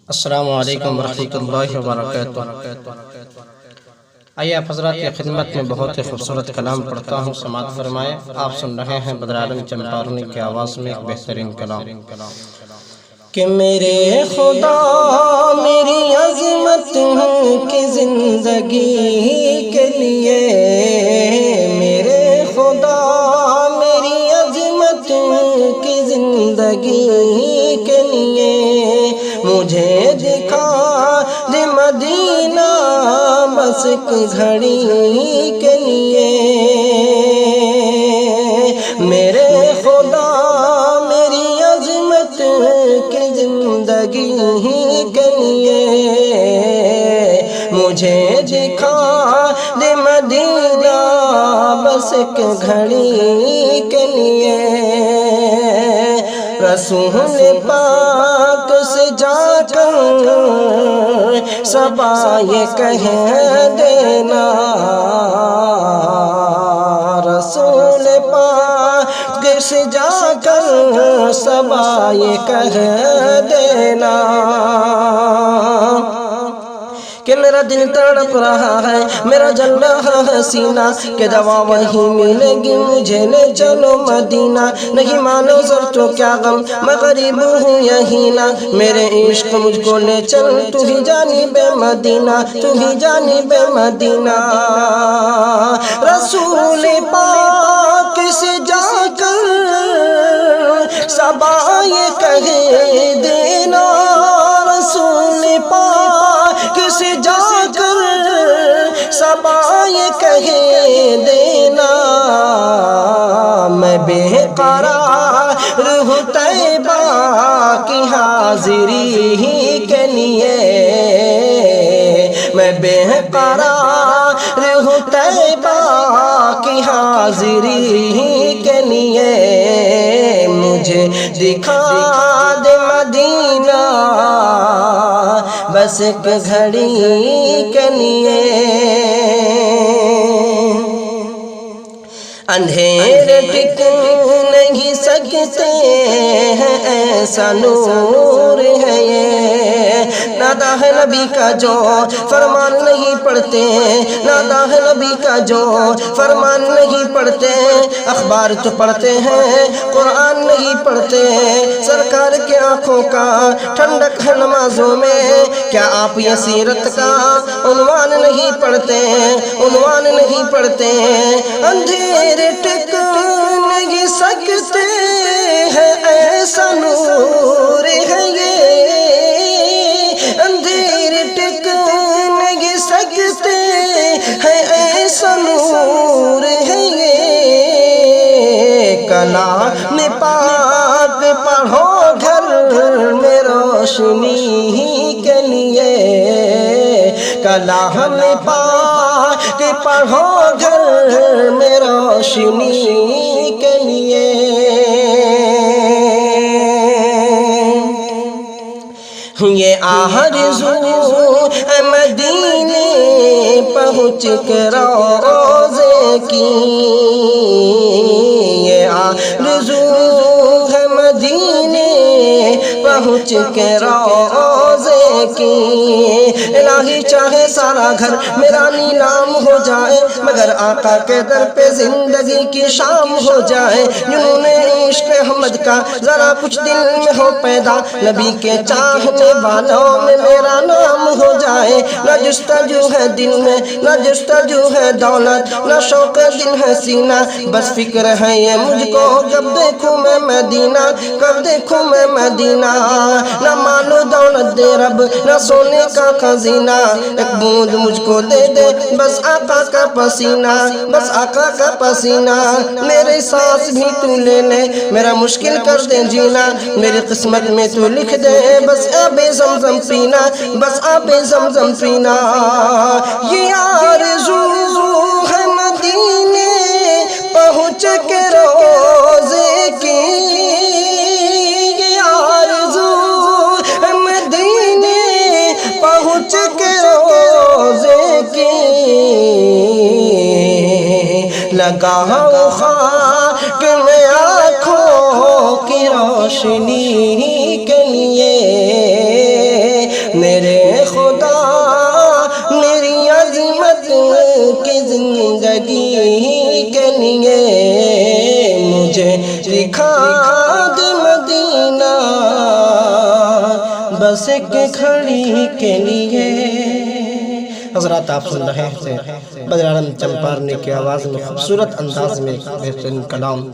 السلام علیکم ورحمۃ اللہ وبرکاتہ۔ آئیے آپ حضرات کی خدمت میں بہت ہی خوبصورت کلام پڑھتا ہوں، سماعت فرمائے۔ آپ سن رہے ہیں بدر عالم چمپارنی کی آواز میں ایک بہترین کلام کہ میرے خدا میری عظمت کی زندگی کے لیے، میرے خدا میری عظمت کی زندگی کے لیے مجھے دکھا دے مدینہ بس ایک گھڑی کے لیے، میرے خدا میری عظمت کی زندگی کے لیے مجھے دکھا دے مدینہ بس ایک گھڑی کے لیے، رسول پاک سے جا کر صبا یہ کہہ دینا، رسول پاک سے جا کر صبا یہ کہہ دینا کہ میرا دل تڑپ رہا ہے، میرا جل رہا ہے سینہ، کہ دوا وہی ملے گی مجھے، لے چلو مدینہ، نہیں مانو سر تو کیا غم، میں غریب ہوں یہی نہ، میرے عشق مجھ کو لے چل، تو ہی جانب مدینہ، تو ہی جانب مدینہ، رسول پاک سے جا کر صبا یہ کہہ دینا، رسول پاک سے جا کر صبا یہ کہہ دینا، میں بے قرار ہوں طیبہ کی حاضری کے لیے، میں بے قرار ہوں طیبہ کی حاضری کے لیے، مجھے دکھا دے مدینہ بس ایک گھڑی کے لیے، اندھیرے ٹک نہیں سکتے ہیں ایسا نور ہے یہ، نادا ہے نبی کا جو فرمان نہیں پڑھتے، نادا ہے نبی کا جو فرمان نہیں پڑھتے، اخبار تو پڑھتے ہیں قرآن نہیں پڑھتے، سرکار کے آنکھوں کا ٹھنڈک ہے نمازوں میں، کیا آپ یہ سیرت کا عنوان نہیں پڑھتے، عنوان نہیں پڑھتے، اندھیرے ٹک نہیں سکتے ہیں ایسا نور ہے یہ، اندھیرے ٹک نہیں سکتے ہیں ایسا نور ہے یہ، کلام پاک پڑھو گھر میں روشنی کے لیے، کلام پاک پڑھو گھر میں روشنی کے لیے، یہ آرزو ہے مدینے پہنچ کے روضے کی، یہ آرزو ہے مدینے پہنچ کے روضے کی، الہی چاہے سارا گھر میرا نیلام ہو جائے، مگر آقا کے در پہ زندگی کی شام ہو جائے، جنہوں نے عشق احمد کا ذرا کچھ دل میں ہو پیدا، نبی کے چاہنے والوں میں میرا نام ہو جائے، نہ جستجو ہے دل میں، نہ جستجو ہے دولت، نہ شوق دل ہے سینہ، بس فکر ہے یہ مجھ کو کب دیکھوں میں مدینہ، کب دیکھوں میں مدینہ، نہ مانو دولت دے رب، نہ سونے کا خزینہ، ایک بوند مجھ کو دے دے بس آقا کا پسینہ، بس آقا کا پسینہ، میرے سانس بھی تو لے لے، میرا مشکل کر دے جینا، میری قسمت میں تو لکھ دے بس آب زمزم پینا، بس آب زمزم پینا، یہ آرزو ہے مدینے پہنچ کے روضے کی، یہ آرزو ہے مدینے پہنچ کے روضے کی، لگاؤ خاک میں آنکھوں کی روشنی کے لیے، کی زندگی کے لیے مجھے دکھا دے مدینہ بس ایک گھڑی کے لیے۔ حضرات آپ سن رہے تھے بدر عالم چمپارنی کی آواز میں خوبصورت انداز میں بہترین کلام